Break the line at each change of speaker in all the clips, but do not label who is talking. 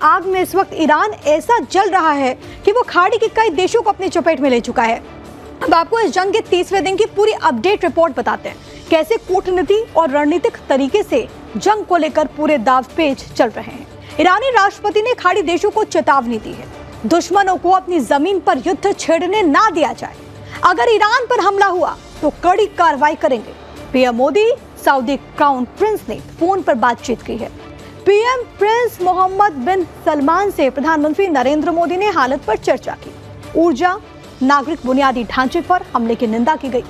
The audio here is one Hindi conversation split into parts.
आग में इस वक्त ईरान ऐसा जल रहा है कि वो खाड़ी के कई देशों को अपनी चपेट में ले चुका है। अब आपको इस जंग के 30वें दिन की पूरी अपडेट रिपोर्ट बताते हैं, कैसे कूटनीति और रणनीतिक तरीके से जंग को लेकर पूरे दांवपेच चल रहे हैं। ईरानी राष्ट्रपति ने खाड़ी देशों को चेतावनी दी है, दुश्मनों को अपनी जमीन पर युद्ध छेड़ने ना दिया जाए। अगर ईरान पर हमला हुआ तो कड़ी कार्रवाई करेंगे। PM Modi Saudi crown Prince ने फोन पर बातचीत की है। पीएम प्रिंस मोहम्मद बिन सलमान से प्रधानमंत्री नरेंद्र मोदी ने हालत पर चर्चा की। ऊर्जा, नागरिक बुनियादी ढांचे पर हमले की निंदा की गई।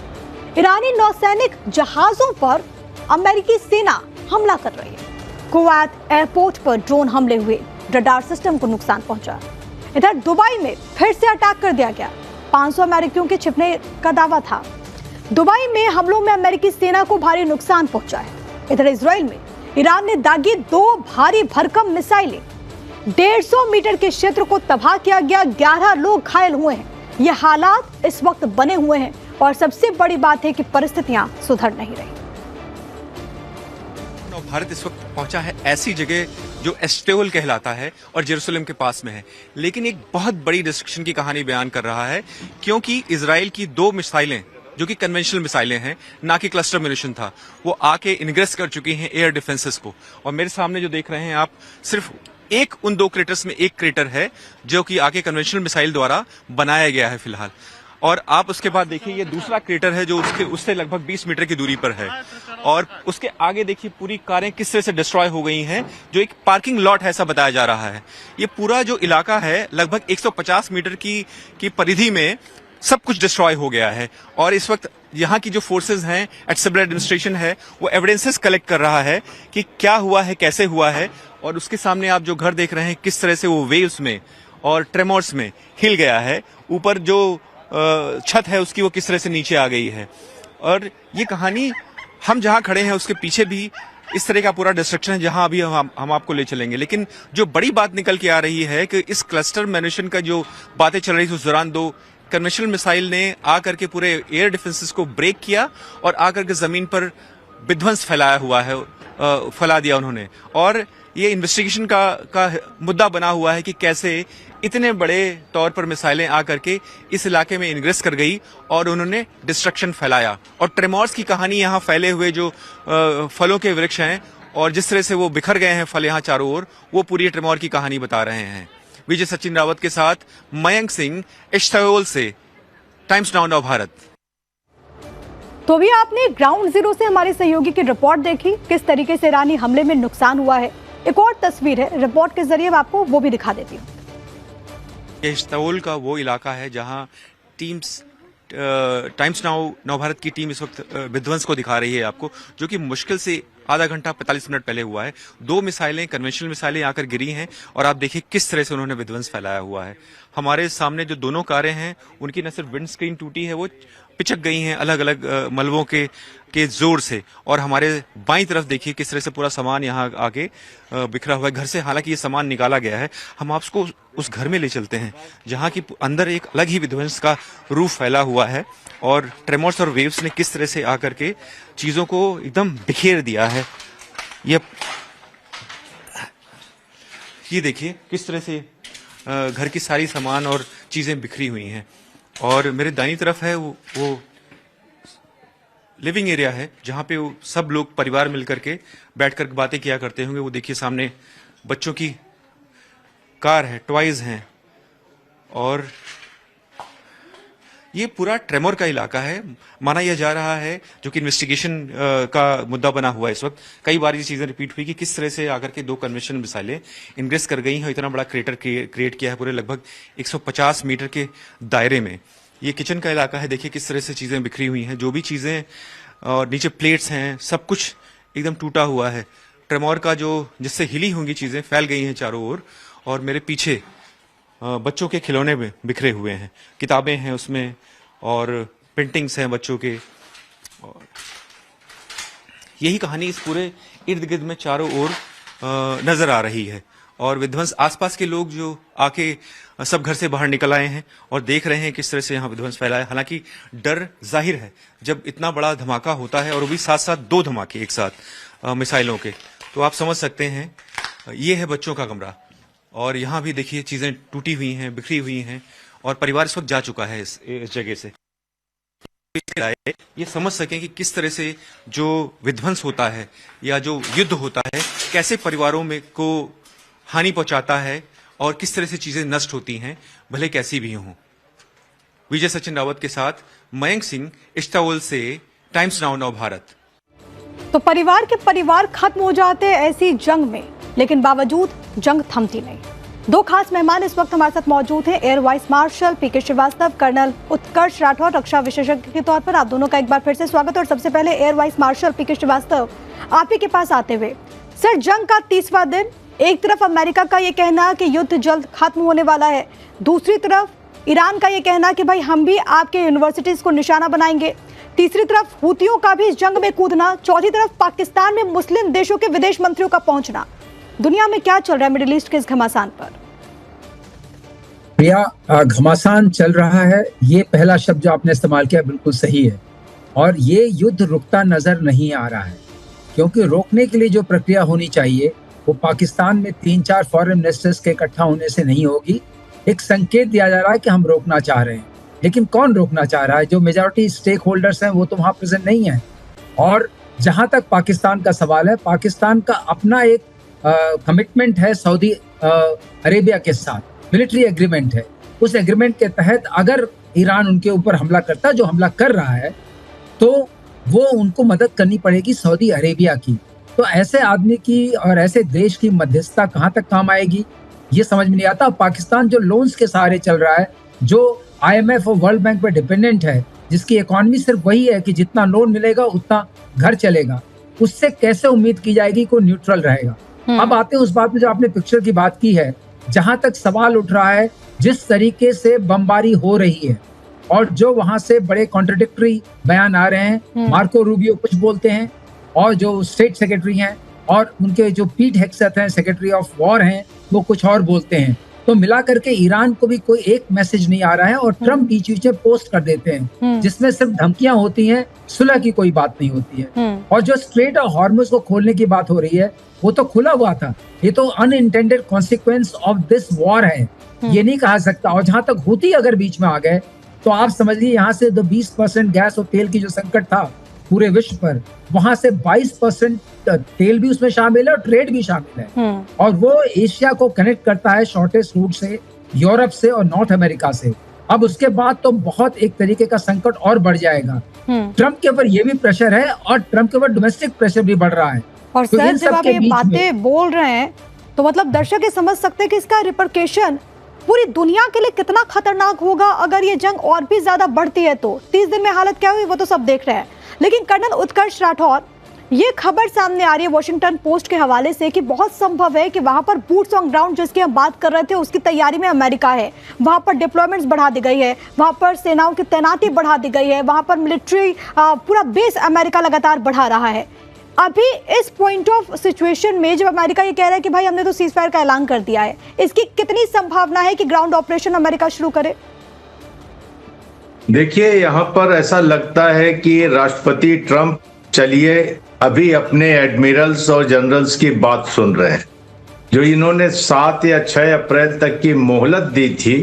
ईरानी नौसैनिक जहाजों पर अमेरिकी सेना हमला कर रही है। कुवैत एयरपोर्ट पर ड्रोन हमले हुए, रडार सिस्टम को नुकसान पहुंचा। इधर दुबई में फिर से अटैक कर दिया गया। 500 अमेरिकियों के छिपने का दावा था। दुबई में हमलों में अमेरिकी सेना को भारी नुकसान पहुंचा है। इधर इजराइल में ईरान ने दागी 2 भारी भरकम मिसाइलें। 150 मीटर के क्षेत्र को तबाह किया गया। 11 लोग घायल हुए हैं। ये हालात इस वक्त बने हुए हैं और सबसे बड़ी बात है कि परिस्थितियां सुधर नहीं रही।
भारत इस वक्त पहुंचा है ऐसी जगह जो एस्टेओल कहलाता है और जेरूसलम के पास में है, लेकिन एक बहुत बड़ी डिस्ट्रक्शन की कहानी बयान कर रहा है, क्योंकि इजराइल की 2 मिसाइलें जो कि कन्वेंशनल मिसाइलें हैं, ना कि क्लस्टर म्यूनिशन था, वो आके इनग्रेस कर चुकी हैं एयर डिफेंसेस को। और मेरे सामने जो देख रहे हैं आप, सिर्फ उन 2 क्रेटर्स में एक क्रेटर है जो कि आके कन्वेंशनल मिसाइल द्वारा बनाया गया है फिलहाल। और आप उसके बाद देखिए ये दूसरा क्रेटर है जो उससे लगभग 20 मीटर की दूरी पर है। और उसके आगे देखिए पूरी कारें किस तरह से डिस्ट्रॉय हो गई हैं, जो एक पार्किंग लॉट है ऐसा बताया जा रहा है। ये पूरा जो इलाका है लगभग 150 मीटर की परिधि में सब कुछ डिस्ट्रॉय हो गया है। और इस वक्त यहाँ की जो फोर्सेज हैं, सिविल एडमिनिस्ट्रेशन है, वो एविडेंसेस कलेक्ट कर रहा है कि क्या हुआ है, कैसे हुआ है। और उसके सामने आप जो घर देख रहे हैं, किस तरह से वो वेव्स में और ट्रेमोर्स में हिल गया है। ऊपर जो छत है उसकी वो किस तरह से नीचे आ गई है। और ये कहानी हम जहां खड़े हैं उसके पीछे भी इस तरह का पूरा डिस्ट्रक्शन है, जहां अभी हम आपको ले चलेंगे। लेकिन जो बड़ी बात निकल के आ रही है कि इस क्लस्टर म्यूनिशन का जो बातें चल रही थी, उस दौरान 2 कन्वेंशनल मिसाइल ने आकर के पूरे एयर डिफेंसेस को ब्रेक किया और आकर के जमीन पर विध्वंस फैला दिया उन्होंने। और ये इन्वेस्टिगेशन का मुद्दा बना हुआ है कि कैसे इतने बड़े तौर पर मिसाइलें आकर के इस इलाके में इनग्रेस कर गई और उन्होंने डिस्ट्रक्शन फैलाया। और ट्रेमोर्स की कहानी यहाँ फैले हुए जो फलों के वृक्ष हैं और जिस तरह से वो बिखर गए हैं फल यहाँ चारों ओर, वो पूरी ट्रेमोर की कहानी बता रहे हैं। विजय सचिन रावत के साथ मयंक सिंह, एस्टेओल से, टाइम्स नाउ नव भारत।
तो भी आपने ग्राउंड जीरो से हमारे सहयोगी की रिपोर्ट देखी, किस तरीके से ईरानी हमले में नुकसान हुआ है। एक और तस्वीर है रिपोर्ट के जरिए, आपको वो भी दिखा देती हूँ।
एस्टेओल का वो इलाका है जहां टाइम्स नाउ नव भारत की टीम इस वक्त विध्वंस को दिखा रही है आपको, जो कि मुश्किल से आधा घंटा 45 मिनट पहले हुआ है। 2 मिसाइलें, कन्वेंशनल मिसाइलें आकर गिरी हैं और आप देखिए किस तरह से उन्होंने विध्वंस फैलाया हुआ है। हमारे सामने जो दोनों कारें हैं उनकी न सिर्फ विंड स्क्रीन टूटी है, वो पिचक गई हैं अलग अलग मलबों के जोर से। और हमारे बाईं तरफ देखिए किस तरह से पूरा सामान यहाँ आके बिखरा हुआ है। घर से हालांकि ये सामान निकाला गया है। हम आपको उस घर में ले चलते हैं जहाँ की अंदर एक अलग ही विध्वंस का रूप फैला हुआ है और ट्रेमोर्स और वेव्स ने किस तरह से आकर के चीजों को एकदम बिखेर दिया है। ये देखिए किस तरह से घर की सारी सामान और चीजें बिखरी हुई हैं। और मेरे दाईं तरफ है वो लिविंग एरिया है जहां पे वो सब लोग परिवार मिलकर के बैठकर बातें किया करते होंगे। वो देखिए सामने बच्चों की कार है, टॉयज हैं। और ये पूरा ट्रेमोर का इलाका है माना यह जा रहा है, जो कि इन्वेस्टिगेशन का मुद्दा बना हुआ है इस वक्त। कई बार ये चीजें रिपीट हुई कि किस तरह से आकर के 2 कन्वेंशनल मिसाइलें इनग्रेस कर गई हैं, इतना बड़ा क्रेटर क्रिएट किया है पूरे लगभग 150 मीटर के दायरे में। ये किचन का इलाका है, देखिए किस तरह से चीजें बिखरी हुई हैं, जो भी चीजें और नीचे प्लेट्स हैं, सब कुछ एकदम टूटा हुआ है। ट्रेमोर का जो जिससे हिली होंगी चीजें फैल गई हैं चारों ओर। और मेरे पीछे बच्चों के खिलौने में बिखरे हुए हैं, किताबें हैं उसमें और पेंटिंग्स हैं बच्चों के। और यही कहानी इस पूरे इर्द गिर्द में चारों ओर नजर आ रही है। और विध्वंस, आसपास के लोग जो आके सब घर से बाहर निकल आए हैं और देख रहे हैं किस तरह से यहाँ विध्वंस फैला है। हालांकि डर जाहिर है जब इतना बड़ा धमाका होता है और वो भी साथ साथ 2 धमाके एक साथ मिसाइलों के, तो आप समझ सकते हैं। ये है बच्चों का कमरा और यहाँ भी देखिए चीजें टूटी हुई हैं, बिखरी हुई हैं, और परिवार इस वक्त जा चुका है इस जगह से। ये समझ सकें कि किस तरह से जो विध्वंस होता है या जो युद्ध होता है कैसे परिवारों में को हानि पहुंचाता है और किस तरह से चीजें नष्ट होती हैं, भले कैसी भी हों। विजय सचिन रावत के साथ मयंक सिंह, इस्तांबुल से, टाइम्स नाउ भारत।
तो परिवार खत्म हो जाते हैं ऐसी जंग में, लेकिन बावजूद जंग थमती नहीं। दो खास मेहमान इस वक्त हमारे साथ मौजूद हैं, एयर वाइस मार्शल पीके श्रीवास्तव, कर्नल उत्कर्ष राठौर, रक्षा विशेषज्ञ के तौर पर आप दोनों का एक बार फिर से स्वागत। और सबसे पहले एयर वाइस मार्शल पीके श्रीवास्तव, आप ही के पास आते हुए, सर जंग का 30वां दिन, एक तरफ अमेरिका का ये कहना कि युद्ध जल्द खत्म होने वाला है, दूसरी तरफ ईरान का ये कहना कि भाई हम भी आपके यूनिवर्सिटीज को निशाना बनाएंगे, तीसरी तरफ हूतियों का भी इस जंग में कूदना, चौथी तरफ पाकिस्तान में मुस्लिम देशों के विदेश मंत्रियों का पहुंचना। दुनिया में क्या चल रहा है मिडिल ईस्ट के इस घमासान पर?
प्रिया, घमासान चल रहा है, ये पहला शब्द जो आपने इस्तेमाल किया बिल्कुल सही है। और ये युद्ध रुकता नजर नहीं आ रहा है, क्योंकि रोकने के लिए जो प्रक्रिया होनी चाहिए वो पाकिस्तान में 3-4 फॉरेन मिनिस्टर्स के इकट्ठा होने से नहीं होगी। एक संकेत दिया जा रहा है कि हम रोकना चाह रहे हैं, लेकिन कौन रोकना चाह रहा है? जो मेजॉरिटी स्टेक होल्डर्स हैं वो तो वहां प्रेजेंट नहीं है। और जहां तक पाकिस्तान का सवाल है, पाकिस्तान का अपना एक कमिटमेंट है सऊदी अरेबिया के साथ, मिलिट्री एग्रीमेंट है। उस एग्रीमेंट के तहत अगर ईरान उनके ऊपर हमला करता, जो हमला कर रहा है, तो वो उनको मदद करनी पड़ेगी सऊदी अरेबिया की। तो ऐसे आदमी की और ऐसे देश की मध्यस्थता कहाँ तक काम आएगी, ये समझ में नहीं आता। पाकिस्तान जो लोन्स के सहारे चल रहा है, जो IMF और वर्ल्ड बैंक पर डिपेंडेंट है, जिसकी इकोनॉमी सिर्फ वही है कि जितना लोन मिलेगा उतना घर चलेगा, उससे कैसे उम्मीद की जाएगी कोई न्यूट्रल रहेगा? अब आते हैं उस बात में जो आपने पिक्चर की बात की है। जहां तक सवाल उठ रहा है, जिस तरीके से बमबारी हो रही है और जो वहां से बड़े कॉन्ट्रडिक्टरी बयान आ रहे हैं, मार्को रूबियो कुछ बोलते हैं और जो स्टेट सेक्रेटरी हैं और उनके जो पीट हेग्सेथ हैं, सेक्रेटरी ऑफ वॉर हैं, वो कुछ और बोलते हैं। तो मिला करके ईरान को भी कोई एक मैसेज नहीं आ रहा है और ट्रम्प बीच बीच में पोस्ट कर देते हैं जिसमें सिर्फ धमकियां होती हैं, सुलह की कोई बात नहीं होती है। और जो स्ट्रेट ऑफ हॉर्मुज को खोलने की बात हो रही है, वो तो खुला हुआ था। ये तो unintended consequence of this war है, ये नहीं कहा सकता। और जहां तक हूती अगर बीच में आ गए तो आप समझ लीजिए यहाँ से 20% गैस और तेल की जो संकट था पूरे विश्व पर, वहां से 22% तेल भी उसमें शामिल है और ट्रेड भी शामिल है। और वो एशिया को कनेक्ट करता है शॉर्टेस्ट रूट से, यूरोप से और नॉर्थ अमेरिका से। अब उसके बाद तो बहुत एक तरीके का संकट और बढ़ जाएगा। ट्रम्प के ऊपर ये भी प्रेशर है और ट्रम्प के ऊपर डोमेस्टिक प्रेशर भी बढ़ रहा है।
और तो सर जब आप ये बातें बोल रहे हैं तो मतलब दर्शक ये समझ सकते हैं कि इसका रिपरकेशन पूरी दुनिया के लिए कितना खतरनाक होगा अगर ये जंग और भी ज्यादा बढ़ती है तो। 30 दिन में हालत क्या हुई वो तो सब देख रहे हैं। लेकिन कर्नल उत्कर्ष राठौर, ये खबर सामने आ रही है वॉशिंगटन पोस्ट के हवाले से कि बहुत संभव है कि वहां पर बूट्स ऑन ग्राउंड जिसकी हम बात कर रहे थे उसकी तैयारी में अमेरिका है। वहां पर डिप्लॉयमेंट्स बढ़ा दी गई है, वहां पर सेनाओं की तैनाती बढ़ा दी गई है, वहां पर मिलिट्री पूरा बेस अमेरिका लगातार बढ़ा रहा है। अभी इस पॉइंट ऑफ सिचुएशन में जब अमेरिका ये कह रहा है कि भाई हमने तो सीज फायर का ऐलान कर दिया है, इसकी कितनी संभावना है कि ग्राउंड ऑपरेशन अमेरिका शुरू करे?
देखिए, यहाँ पर ऐसा लगता है कि राष्ट्रपति ट्रंप चलिए अभी अपने एडमिरल्स और जनरल्स की बात सुन रहे हैं। जो इन्होंने 7 या 6 अप्रैल तक की मोहलत दी थी,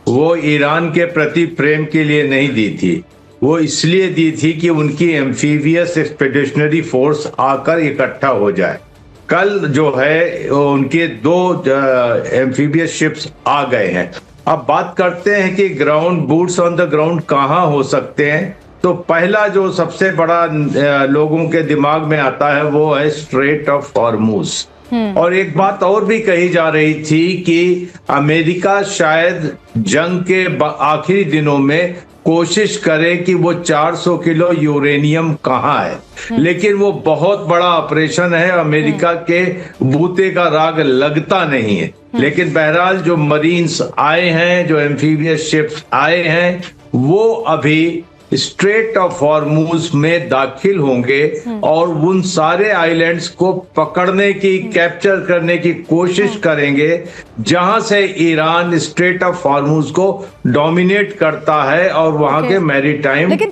वो ईरान के प्रति प्रेम के लिए नहीं दी थी, वो इसलिए दी थी कि उनकी एम्फीबियस एक्सपेडिशनरी फोर्स आकर इकट्ठा हो जाए। कल जो है उनके 2 एम्फीबियस शिप्स आ गए हैं। अब बात करते हैं कि ground boots on the ground कहाँ हो सकते हैं। तो पहला जो सबसे बड़ा लोगों के दिमाग में आता है वो है स्ट्रेट ऑफ हॉर्मुज। और एक बात और भी कही जा रही थी कि अमेरिका शायद जंग के आखिरी दिनों में कोशिश करे कि वो 400 किलो यूरेनियम कहाँ है, लेकिन वो बहुत बड़ा ऑपरेशन है, अमेरिका के बूते का राग लगता नहीं है। लेकिन बहरहाल जो मरीन्स आए हैं, जो एम्फीबियस शिप्स आए हैं, वो अभी स्ट्रेट ऑफ हॉर्मुज में दाखिल होंगे और उन सारे आइलैंड्स को पकड़ने की, कैप्चर करने की कोशिश करेंगे जहां से ईरान स्ट्रेट ऑफ हॉर्मुज को डोमिनेट करता है और वहां के मैरीटाइम